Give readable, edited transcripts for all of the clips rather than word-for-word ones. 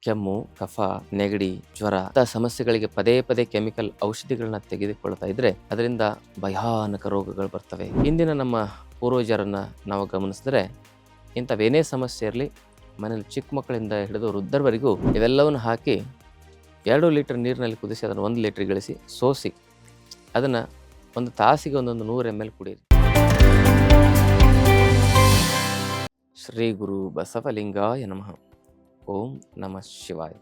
ಕೆಮ್ಮು, ಕಫ, ನೆಗಡಿ, ಜ್ವರ ಇಂತಹ ಸಮಸ್ಯೆಗಳಿಗೆ ಪದೇ ಪದೇ ಕೆಮಿಕಲ್ ಔಷಧಿಗಳನ್ನ ತೆಗೆದುಕೊಳ್ತಾ ಇದ್ರೆ ಅದರಿಂದ ಭಯಾನಕ ರೋಗಗಳು ಬರ್ತವೆ. ಇಂದಿನ ನಮ್ಮ ಪೂರ್ವಜರನ್ನ ನಾವು ಗಮನಿಸಿದ್ರೆ ಇಂಥವೇನೇ ಸಮಸ್ಯೆ ಇರಲಿ, ಮನೇಲಿ ಚಿಕ್ಕ ಮಕ್ಕಳಿಂದ ಹಿಡಿದು ವೃದ್ಧರವರೆಗೂ ಇವೆಲ್ಲವನ್ನು ಹಾಕಿ 2 ಲೀಟರ್ ನೀರಿನಲ್ಲಿ ಕುದಿಸಿ ಅದನ್ನು 1 ಲೀಟರ್ ಗಳಿಸಿ ಸೋಸಿ ಅದನ್ನು ಒಂದು ತಾಸಿಗೆ ಒಂದೊಂದು 100 ml ಕುಡಿಯಿರಿ. ಶ್ರೀ ಗುರು ಬಸವಲಿಂಗಾಯ ನಮಃ. ಓಂ ನಮಃ ಶಿವಾಯ.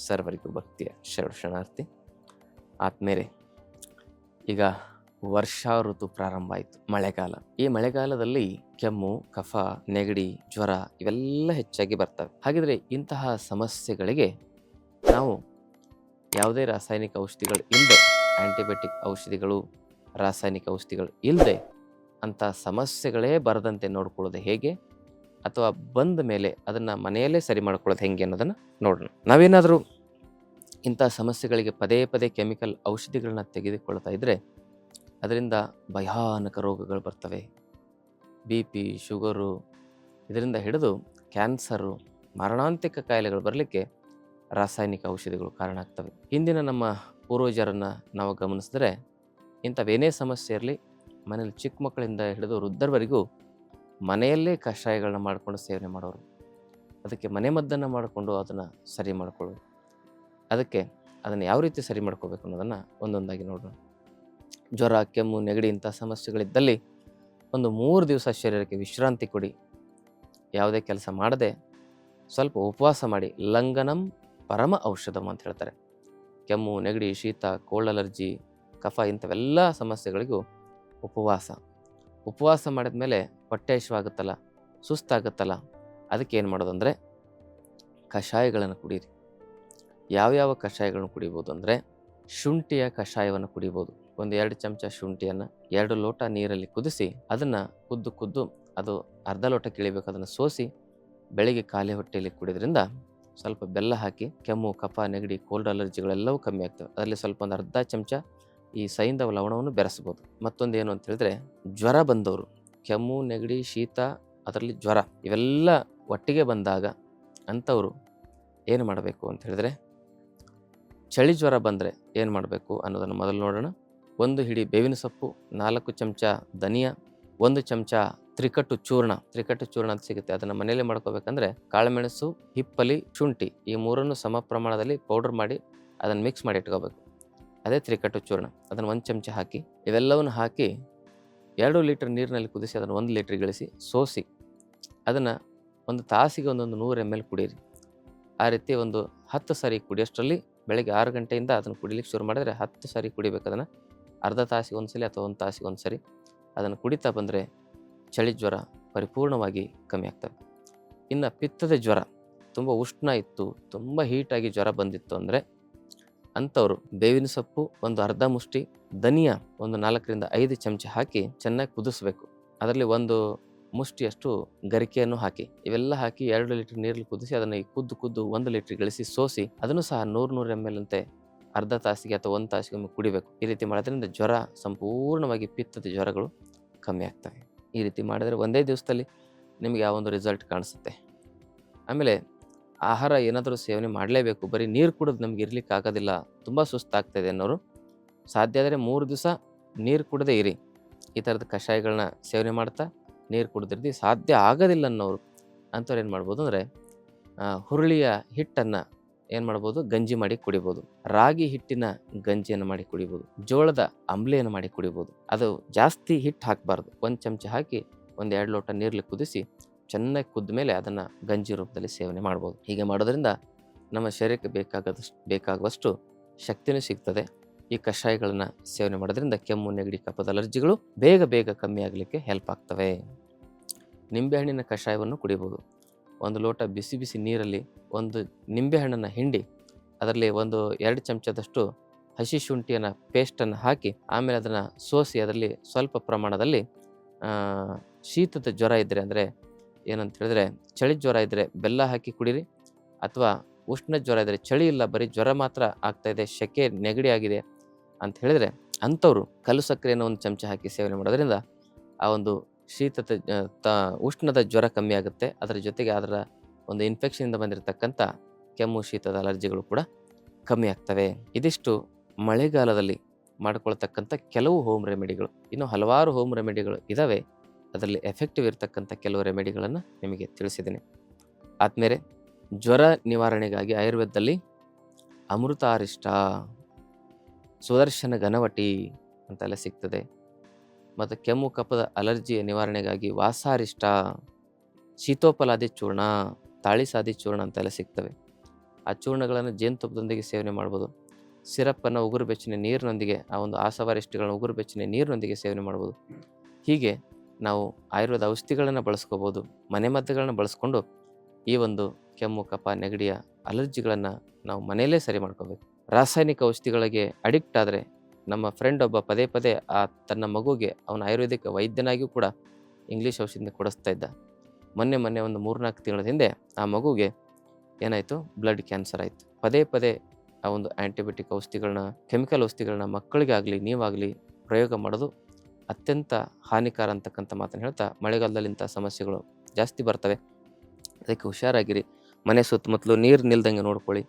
ಸರ್ವರಿಗೂ ಭಕ್ತಿಯ ಶರಣಾರ್ಥಿ. ಆತ್ಮೇರೆ, ಈಗ ವರ್ಷಾ ಋತು ಪ್ರಾರಂಭ ಆಯಿತು, ಮಳೆಗಾಲ. ಈ ಮಳೆಗಾಲದಲ್ಲಿ ಕೆಮ್ಮು, ಕಫ, ನೆಗಡಿ, ಜ್ವರ ಇವೆಲ್ಲ ಹೆಚ್ಚಾಗಿ ಬರ್ತವೆ. ಹಾಗಿದ್ರೆ ಇಂತಹ ಸಮಸ್ಯೆಗಳಿಗೆ ನಾವು ಯಾವುದೇ ರಾಸಾಯನಿಕ ಔಷಧಿಗಳು ಇಲ್ಲದೆ, ಆ್ಯಂಟಿಬಯೋಟಿಕ್ ಔಷಧಿಗಳು, ರಾಸಾಯನಿಕ ಔಷಧಿಗಳು ಇಲ್ಲದೆ ಅಂಥ ಸಮಸ್ಯೆಗಳೇ ಬರದಂತೆ ನೋಡ್ಕೊಳ್ಳೋದು ಹೇಗೆ, ಅಥವಾ ಬಂದ ಮೇಲೆ ಅದನ್ನು ಮನೆಯಲ್ಲೇ ಸರಿ ಮಾಡ್ಕೊಳ್ಳೋದು ಹೆಂಗೆ ಅನ್ನೋದನ್ನು ನೋಡೋಣ. ನಾವೇನಾದರೂ ಇಂಥ ಸಮಸ್ಯೆಗಳಿಗೆ ಪದೇ ಪದೇ ಕೆಮಿಕಲ್ ಔಷಧಿಗಳನ್ನ ತೆಗೆದುಕೊಳ್ತಾ ಇದ್ದರೆ ಅದರಿಂದ ಭಯಾನಕ ರೋಗಗಳು ಬರ್ತವೆ. BP, ಶುಗರು, ಇದರಿಂದ ಹಿಡಿದು ಕ್ಯಾನ್ಸರು, ಮರಣಾಂತಿಕ ಕಾಯಿಲೆಗಳು ಬರಲಿಕ್ಕೆ ರಾಸಾಯನಿಕ ಔಷಧಿಗಳು ಕಾರಣ ಆಗ್ತವೆ. ಹಿಂದಿನ ನಮ್ಮ ಪೂರ್ವಜರನ್ನು ನಾವು ಗಮನಿಸಿದ್ರೆ ಇಂಥವೇನೇ ಸಮಸ್ಯೆ ಇರಲಿ, ಮನೇಲಿ ಚಿಕ್ಕ ಮಕ್ಕಳಿಂದ ಹಿಡಿದು ವೃದ್ಧರವರೆಗೂ ಮನೆಯಲ್ಲೇ ಕಷಾಯಗಳನ್ನ ಮಾಡಿಕೊಂಡು ಸೇವನೆ ಮಾಡೋರು. ಅದಕ್ಕೆ ಮನೆಮದ್ದನ್ನು ಮಾಡಿಕೊಂಡು ಅದನ್ನು ಸರಿ ಮಾಡ್ಕೊಳ್ಳೋದು. ಅದಕ್ಕೆ ಅದನ್ನು ಯಾವ ರೀತಿ ಸರಿ ಮಾಡ್ಕೋಬೇಕು ಅನ್ನೋದನ್ನು ಒಂದೊಂದಾಗಿ ನೋಡೋಣ. ಜ್ವರ, ಕೆಮ್ಮು, ನೆಗಡಿ ಇಂಥ ಸಮಸ್ಯೆಗಳಿದ್ದಲ್ಲಿ ಒಂದು 3 ದಿವಸ ಶರೀರಕ್ಕೆ ವಿಶ್ರಾಂತಿ ಕೊಡಿ. ಯಾವುದೇ ಕೆಲಸ ಮಾಡದೆ ಸ್ವಲ್ಪ ಉಪವಾಸ ಮಾಡಿ. ಲಂಘನಂ ಪರಮ ಔಷಧಂ ಅಂತ ಹೇಳ್ತಾರೆ. ಕೆಮ್ಮು, ನೆಗಡಿ, ಶೀತ, ಕೋಲ್ಡ್ ಅಲರ್ಜಿ, ಕಫ ಇಂಥವೆಲ್ಲ ಸಮಸ್ಯೆಗಳಿಗೂ ಉಪವಾಸ ಮಾಡಿದ ಮೇಲೆ ಹೊಟ್ಟೆ ಹಸಿವಾಗುತ್ತಲ್ಲ, ಸುಸ್ತಾಗುತ್ತಲ್ಲ, ಅದಕ್ಕೆ ಏನು ಮಾಡೋದು ಅಂದರೆ ಕಷಾಯಗಳನ್ನು ಕುಡೀರಿ. ಯಾವ್ಯಾವ ಕಷಾಯಗಳನ್ನು ಕುಡಿಬೋದು ಅಂದರೆ ಶುಂಠಿಯ ಕಷಾಯವನ್ನು ಕುಡಿಬೋದು. ಒಂದು 2 ಚಮಚ ಶುಂಠಿಯನ್ನು 2 ಲೋಟ ನೀರಲ್ಲಿ ಕುದಿಸಿ ಅದನ್ನು ಕುದ್ದು ಅದು ಅರ್ಧ ಲೋಟಕ್ಕೆ ಇಳಿಬೇಕು. ಅದನ್ನು ಸೋಸಿ ಬೆಳಿಗ್ಗೆ ಖಾಲಿ ಹೊಟ್ಟೆಯಲ್ಲಿ ಕುಡಿದ್ರಿಂದ ಸ್ವಲ್ಪ ಬೆಲ್ಲ ಹಾಕಿ ಕೆಮ್ಮು, ಕಫ, ನೆಗಡಿ, ಕೋಲ್ಡ್ ಅಲರ್ಜಿಗಳೆಲ್ಲವೂ ಕಮ್ಮಿ ಆಗ್ತವೆ. ಅದರಲ್ಲಿ ಸ್ವಲ್ಪ ಒಂದು ಅರ್ಧ ಚಮಚ ಈ ಸೈಂಧವ ಲವಣವನ್ನು ಬೆರೆಸ್ಬೋದು. ಮತ್ತೊಂದು ಏನು ಅಂತ ಹೇಳಿದ್ರೆ, ಜ್ವರ ಬಂದವರು, ಕೆಮ್ಮು, ನೆಗಡಿ, ಶೀತ, ಅದರಲ್ಲಿ ಜ್ವರ ಇವೆಲ್ಲ ಒಟ್ಟಿಗೆ ಬಂದಾಗ ಅಂಥವರು ಏನು ಮಾಡಬೇಕು ಅಂತ ಹೇಳಿದ್ರೆ, ಚಳಿ ಜ್ವರ ಬಂದರೆ ಏನು ಮಾಡಬೇಕು ಅನ್ನೋದನ್ನು ಮೊದಲು ನೋಡೋಣ. 1 ಹಿಡಿ ಬೇವಿನ ಸೊಪ್ಪು, 4 ಚಮಚ ಧನಿಯಾ, 1 ಚಮಚ ತ್ರಿಕಟ್ಟು ಚೂರ್ಣ ಅಂತ ಸಿಗುತ್ತೆ. ಅದನ್ನು ಮನೆಯಲ್ಲೇ ಮಾಡ್ಕೋಬೇಕಂದ್ರೆ ಕಾಳುಮೆಣಸು, ಹಿಪ್ಪಲಿ, ಶುಂಠಿ ಈ 3 ಸಮ ಪ್ರಮಾಣದಲ್ಲಿ ಪೌಡರ್ ಮಾಡಿ ಅದನ್ನು ಮಿಕ್ಸ್ ಮಾಡಿ ಇಟ್ಕೋಬೇಕು. ಅದೇ ತ್ರಿಕಟ್ಟು ಚೂರ್ಣ. ಅದನ್ನು 1 ಚಮಚ ಹಾಕಿ ಇವೆಲ್ಲವನ್ನು ಹಾಕಿ 2 ಲೀಟರ್ ನೀರಿನಲ್ಲಿ ಕುದಿಸಿ ಅದನ್ನು 1 ಲೀಟರ್ ಗಳಿಸಿ ಸೋಸಿ ಅದನ್ನು ಒಂದು ತಾಸಿಗೆ ಒಂದೊಂದು 100 ml ಕುಡಿಯಿರಿ. ಆ ರೀತಿ ಒಂದು 10 ಸಾರಿ ಕುಡಿಯೋಷ್ಟರಲ್ಲಿ ಬೆಳಗ್ಗೆ 6 ಗಂಟೆಯಿಂದ ಅದನ್ನು ಕುಡಿಲಿಕ್ಕೆ ಶುರು ಮಾಡಿದ್ರೆ 10 ಸಾರಿ ಕುಡಿಬೇಕು. ಅದನ್ನು ಅರ್ಧ ತಾಸಿಗೆ ಒಂದ್ಸಲಿ ಅಥವಾ 1 ತಾಸಿಗೆ ಒಂದ್ಸರಿ ಅದನ್ನು ಕುಡಿತಾ ಬಂದರೆ ಚಳಿ ಜ್ವರ ಪರಿಪೂರ್ಣವಾಗಿ ಕಮ್ಮಿ ಆಗ್ತದೆ. ಇನ್ನು ಪಿತ್ತದ ಜ್ವರ, ತುಂಬ ಉಷ್ಣ ಇತ್ತು, ತುಂಬ ಹೀಟಾಗಿ ಜ್ವರ ಬಂದಿತ್ತು ಅಂದರೆ ಅಂಥವ್ರು ಬೇವಿನ ಸೊಪ್ಪು ಒಂದು ಅರ್ಧ ಮುಷ್ಟಿ, ಧನಿಯಾ ಒಂದು 4ರಿಂದ 5 ಚಮಚ ಹಾಕಿ ಚೆನ್ನಾಗಿ ಕುದಿಸ್ಬೇಕು. ಅದರಲ್ಲಿ 1 ಮುಷ್ಟಿಯಷ್ಟು ಗರಿಕೆಯನ್ನು ಹಾಕಿ ಇವೆಲ್ಲ ಹಾಕಿ 2 ಲೀಟರ್ ನೀರಲ್ಲಿ ಕುದಿಸಿ ಅದನ್ನು ಕುದ್ದು 1 ಲೀಟರ್ ಗಳಿಸಿ ಸೋಸಿ ಅದನ್ನು ಸಹ 100 ml ಅಂತೆ ಅರ್ಧ ತಾಸಿಗೆ ಅಥವಾ 1 ತಾಸಿಗೆ ಕುಡಿಬೇಕು. ಈ ರೀತಿ ಮಾಡೋದ್ರಿಂದ ಜ್ವರ ಸಂಪೂರ್ಣವಾಗಿ, ಪಿತ್ತದ ಜ್ವರಗಳು ಕಮ್ಮಿ ಆಗ್ತವೆ. ಈ ರೀತಿ ಮಾಡಿದರೆ ಒಂದೇ ದಿವಸದಲ್ಲಿ ನಿಮಗೆ ಯಾವೊಂದು ರಿಸಲ್ಟ್ ಕಾಣಿಸುತ್ತೆ. ಆಮೇಲೆ ಆಹಾರ ಏನಾದರೂ ಸೇವನೆ ಮಾಡಲೇಬೇಕು. ಬರೀ ನೀರು ಕುಡಿದು ನಮ್ಗೆ ಇರ್ಲಿಕ್ಕೆ ಆಗೋದಿಲ್ಲ, ತುಂಬ ಸುಸ್ತಾಗ್ತಾಯಿದೆ ಅನ್ನೋರು ಸಾಧ್ಯ ಆದರೆ 3 ದಿವಸ ನೀರು ಕುಡದೇ ಇರಿ. ಈ ಥರದ ಕಷಾಯಗಳನ್ನ ಸೇವನೆ ಮಾಡ್ತಾ ನೀರು ಕುಡಿದಿರ್ದು ಸಾಧ್ಯ ಆಗೋದಿಲ್ಲ ಅನ್ನೋರು ಅಂಥವ್ರು ಏನು ಮಾಡ್ಬೋದು ಅಂದರೆ ಹುರುಳಿಯ ಹಿಟ್ಟನ್ನು ಏನು ಮಾಡ್ಬೋದು, ಗಂಜಿ ಮಾಡಿ ಕುಡಿಬೋದು. ರಾಗಿ ಹಿಟ್ಟಿನ ಗಂಜಿಯನ್ನು ಮಾಡಿ ಕುಡಿಬೋದು. ಜೋಳದ ಅಂಬ್ಲಿಯನ್ನು ಮಾಡಿ ಕುಡಿಬೋದು. ಅದು ಜಾಸ್ತಿ ಹಿಟ್ಟು ಹಾಕಬಾರ್ದು. 1 ಚಮಚ ಹಾಕಿ 1-2 ಲೋಟ ನೀರಲ್ಲಿ ಕುದಿಸಿ ಚೆನ್ನಾಗಿ ಕುದ್ದ ಮೇಲೆ ಅದನ್ನು ಗಂಜಿ ರೂಪದಲ್ಲಿ ಸೇವನೆ ಮಾಡ್ಬೋದು. ಹೀಗೆ ಮಾಡೋದ್ರಿಂದ ನಮ್ಮ ಶರೀರಕ್ಕೆ ಬೇಕಾಗುವಷ್ಟು ಶಕ್ತಿನೂ ಸಿಗ್ತದೆ. ಈ ಕಷಾಯಗಳನ್ನು ಸೇವನೆ ಮಾಡೋದ್ರಿಂದ ಕೆಮ್ಮು, ನೆಗಡಿ, ಕಫದ ಅಲರ್ಜಿಗಳು ಬೇಗ ಕಮ್ಮಿ ಆಗಲಿಕ್ಕೆ ಹೆಲ್ಪ್ ಆಗ್ತವೆ. ನಿಂಬೆಹಣ್ಣಿನ ಕಷಾಯವನ್ನು ಕುಡಿಬೋದು. 1 ಲೋಟ ಬಿಸಿ ನೀರಲ್ಲಿ 1 ನಿಂಬೆಹಣ್ಣನ್ನು ಹಿಂಡಿ ಅದರಲ್ಲಿ 2 ಚಮಚದಷ್ಟು ಹಸಿ ಶುಂಠಿಯನ್ನು ಪೇಸ್ಟನ್ನು ಹಾಕಿ ಆಮೇಲೆ ಅದನ್ನು ಸೋಸಿ ಅದರಲ್ಲಿ ಸ್ವಲ್ಪ ಪ್ರಮಾಣದಲ್ಲಿ ಶೀತದ ಜ್ವರ ಇದ್ದರೆ, ಅಂದರೆ ಏನಂತ ಹೇಳಿದ್ರೆ ಚಳಿ ಜ್ವರ ಇದ್ದರೆ ಬೆಲ್ಲ ಹಾಕಿ ಕುಡೀರಿ. ಅಥವಾ ಉಷ್ಣ ಜ್ವರ ಇದ್ದರೆ, ಚಳಿ ಇಲ್ಲ ಬರೀ ಜ್ವರ ಮಾತ್ರ ಆಗ್ತಾಯಿದೆ, ಸೆಕೆ, ನೆಗಡಿ ಆಗಿದೆ ಅಂತ ಹೇಳಿದರೆ ಅಂಥವ್ರು ಕಲ್ಲು ಸಕ್ಕರೆಯನ್ನು 1 ಚಮಚ ಹಾಕಿ ಸೇವನೆ ಮಾಡೋದ್ರಿಂದ ಆ ಒಂದು ಉಷ್ಣದ ಜ್ವರ ಕಮ್ಮಿ ಆಗುತ್ತೆ. ಅದರ ಜೊತೆಗೆ ಅದರ ಒಂದು ಇನ್ಫೆಕ್ಷನಿಂದ ಬಂದಿರತಕ್ಕಂಥ ಕೆಮ್ಮು ಶೀತದ ಅಲರ್ಜಿಗಳು ಕೂಡ ಕಮ್ಮಿ ಆಗ್ತವೆ. ಇದಿಷ್ಟು ಮಳೆಗಾಲದಲ್ಲಿ ಮಾಡ್ಕೊಳ್ತಕ್ಕಂಥ ಕೆಲವು ಹೋಮ್ ರೆಮಿಡಿಗಳು. ಇನ್ನು ಹಲವಾರು ಹೋಮ್ ರೆಮಿಡಿಗಳು ಇದ್ದಾವೆ. ಅದರಲ್ಲಿ ಎಫೆಕ್ಟಿವ್ ಇರತಕ್ಕಂಥ ಕೆಲವು ರೆಮಿಡಿಗಳನ್ನು ನಿಮಗೆ ತಿಳಿಸಿದ್ದೀನಿ. ಆದಮೇಲೆ ಜ್ವರ ನಿವಾರಣೆಗಾಗಿ ಆಯುರ್ವೇದದಲ್ಲಿ ಅಮೃತಾರಿಷ್ಟ, ಸುದರ್ಶನ ಘನವಟಿ ಅಂತೆಲ್ಲ ಸಿಗ್ತದೆ. ಮತ್ತು ಕೆಮ್ಮು ಕಫದ ಅಲರ್ಜಿಯ ನಿವಾರಣೆಗಾಗಿ ವಾಸಾರಿಷ್ಟ, ಶೀತೋಪಲಾದಿ ಚೂರ್ಣ, ತಾಳಿಸಾದಿ ಚೂರ್ಣ ಅಂತೆಲ್ಲ ಸಿಗ್ತವೆ. ಆ ಚೂರ್ಣಗಳನ್ನು ಜೇನುತುಪ್ಪದೊಂದಿಗೆ ಸೇವನೆ ಮಾಡ್ಬೋದು. ಸಿರಪ್ಪನ್ನು ಉಗುರು ಬೆಚ್ಚನೆ ನೀರಿನೊಂದಿಗೆ, ಆ ಒಂದು ಆಸವಾರಿಷ್ಟಗಳನ್ನು ಉಗುರು ಬೆಚ್ಚನೆ ನೀರಿನೊಂದಿಗೆ ಸೇವನೆ ಮಾಡ್ಬೋದು. ಹೀಗೆ ನಾವು ಆಯುರ್ವೇದ ಔಷಧಿಗಳನ್ನು ಬಳಸ್ಕೋಬೋದು. ಮನೆಮದ್ದುಗಳನ್ನು ಬಳಸ್ಕೊಂಡು ಈ ಒಂದು ಕೆಮ್ಮು ಕಫ ನೆಗಡಿಯ ಅಲರ್ಜಿಗಳನ್ನು ನಾವು ಮನೆಯಲ್ಲೇ ಸರಿ ಮಾಡ್ಕೋಬೇಕು. ರಾಸಾಯನಿಕ ಔಷಧಿಗಳಿಗೆ ಅಡಿಕ್ಟ್ ಆದರೆ, ನಮ್ಮ ಫ್ರೆಂಡ್ ಒಬ್ಬ ಪದೇ ಪದೇ ತನ್ನ ಮಗುಗೆ ಅವನ ಆಯುರ್ವೇದಿಕ್ ವೈದ್ಯನಾಗಿಯೂ ಕೂಡ ಇಂಗ್ಲೀಷ್ ಔಷಧಿನ ಕೊಡಿಸ್ತಾ ಇದ್ದ. ಮೊನ್ನೆ ಒಂದು 3-4 ತಿಂಗಳ ಹಿಂದೆ ಆ ಮಗುಗೆ ಏನಾಯಿತು, ಬ್ಲಡ್ ಕ್ಯಾನ್ಸರ್ ಆಯಿತು. ಪದೇ ಪದೇ ಆ ಒಂದು ಆ್ಯಂಟಿಬಯೋಟಿಕ್ ಔಷಧಿಗಳನ್ನ, ಕೆಮಿಕಲ್ ಔಷಧಿಗಳನ್ನ ಮಕ್ಕಳಿಗಾಗಲಿ ನೀವಾಗಲಿ ಪ್ರಯೋಗ ಮಾಡೋದು ಅತ್ಯಂತ ಹಾನಿಕಾರ ಅಂತಕ್ಕಂಥ ಮಾತನ್ನು ಹೇಳ್ತಾ, ಮಳೆಗಾಲದಲ್ಲಿ ಇಂಥ ಸಮಸ್ಯೆಗಳು ಜಾಸ್ತಿ ಬರ್ತವೆ. ಅದಕ್ಕೆ ಹುಷಾರಾಗಿರಿ. ಮನೆ ಸುತ್ತಮುತ್ತಲು ನೀರು ನಿಲ್ದಂಗೆ ನೋಡ್ಕೊಳ್ಳಿ.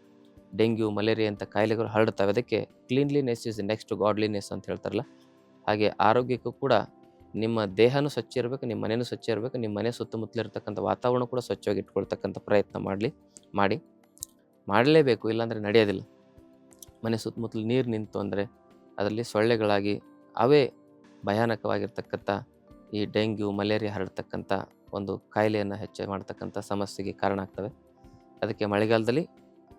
ಡೆಂಗ್ಯೂ, ಮಲೇರಿಯಾ ಅಂತ ಕಾಯಿಲೆಗಳು ಹರಡ್ತವೆ. ಅದಕ್ಕೆ cleanliness is next to godliness ಅಂತ ಹೇಳ್ತಾರಲ್ಲ, ಹಾಗೆ ಆರೋಗ್ಯಕ್ಕೂ ಕೂಡ ನಿಮ್ಮ ದೇಹನೂ ಸ್ವಚ್ಛ ಇರಬೇಕು, ನಿಮ್ಮ ಮನೆಯೂ ಸ್ವಚ್ಛ ಇರಬೇಕು. ನಿಮ್ಮ ಮನೆ ಸುತ್ತಮುತ್ತಲಿರ್ತಕ್ಕಂಥ ವಾತಾವರಣ ಕೂಡ ಸ್ವಚ್ಛವಾಗಿ ಇಟ್ಕೊಳ್ತಕ್ಕಂಥ ಪ್ರಯತ್ನ ಮಾಡಲೇಬೇಕು, ಇಲ್ಲಾಂದರೆ ನಡೆಯೋದಿಲ್ಲ. ಮನೆ ಸುತ್ತಮುತ್ತಲು ನೀರು ನಿಂತು ಅಂದರೆ ಅದರಲ್ಲಿ ಸೊಳ್ಳೆಗಳಾಗಿ ಅವೇ ಭಯಾನಕವಾಗಿರ್ತಕ್ಕಂಥ ಈ ಡೆಂಗ್ಯೂ, ಮಲೇರಿಯಾ ಹರಡ್ತಕ್ಕಂಥ ಒಂದು ಕಾಯಿಲೆಯನ್ನು ಹೆಚ್ಚು ಮಾಡ್ತಕ್ಕಂಥ ಸಮಸ್ಯೆಗೆ ಕಾರಣ ಆಗ್ತವೆ. ಅದಕ್ಕೆ ಮಳೆಗಾಲದಲ್ಲಿ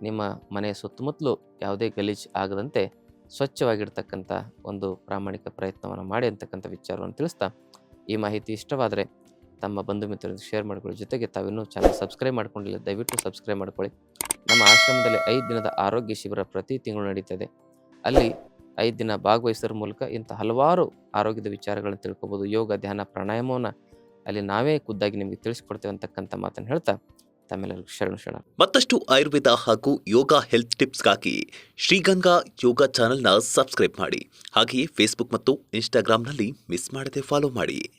ನಿಮ್ಮ ಮನೆಯ ಸುತ್ತಮುತ್ತಲು ಯಾವುದೇ ಗಲೀಜು ಆಗದಂತೆ ಸ್ವಚ್ಛವಾಗಿರ್ತಕ್ಕಂಥ ಒಂದು ಪ್ರಾಮಾಣಿಕ ಪ್ರಯತ್ನವನ್ನು ಮಾಡಿ ಅಂತಕ್ಕಂಥ ವಿಚಾರವನ್ನು ತಿಳಿಸ್ತಾ, ಈ ಮಾಹಿತಿ ಇಷ್ಟವಾದರೆ ತಮ್ಮ ಬಂಧು ಮಿತ್ರರಿಗೆ ಶೇರ್ ಮಾಡ್ಕೊಳ್ಳಿ. ಜೊತೆಗೆ ತಾವಿನ್ನೂ ಚಾನಲ್ ಸಬ್ಸ್ಕ್ರೈಬ್ ಮಾಡ್ಕೊಂಡಿಲ್ಲ, ದಯವಿಟ್ಟು ಸಬ್ಸ್ಕ್ರೈಬ್ ಮಾಡ್ಕೊಳ್ಳಿ. ನಮ್ಮ ಆಶ್ರಮದಲ್ಲಿ 5 ದಿನದ ಆರೋಗ್ಯ ಶಿಬಿರ ಪ್ರತಿ ತಿಂಗಳು ನಡೀತದೆ. ಅಲ್ಲಿ 5 ದಿನ ಭಾಗವಹಿಸೋದ್ರ ಮೂಲಕ ಇಂಥ ಹಲವಾರು ಆರೋಗ್ಯದ ವಿಚಾರಗಳನ್ನು ತಿಳ್ಕೊಬೋದು. ಯೋಗ, ಧ್ಯಾನ, ಪ್ರಾಣಾಯಾಮವನ್ನು ಅಲ್ಲಿ ನಾವೇ ಖುದ್ದಾಗಿ ನಿಮಗೆ ತಿಳಿಸ್ಕೊಡ್ತೇವೆ ಅಂತಕ್ಕಂಥ ಮಾತನ್ನು ಹೇಳ್ತಾ ತಮ್ಮೆಲ್ಲರಿಗೂ ಶರಣ. ಮತ್ತಷ್ಟು ಆಯುರ್ವೇದ ಹಾಗೂ ಯೋಗ ಹೆಲ್ತ್ ಟಿಪ್ಸ್ಗಾಗಿ ಶ್ರೀಗಂಗಾ ಯೋಗ ಚಾನೆಲ್ನ ಸಬ್ಸ್ಕ್ರೈಬ್ ಮಾಡಿ. ಹಾಗೆಯೇ ಫೇಸ್ಬುಕ್ ಮತ್ತು ಇನ್ಸ್ಟಾಗ್ರಾಂನಲ್ಲಿ ಮಿಸ್ ಮಾಡದೆ ಫಾಲೋ ಮಾಡಿ.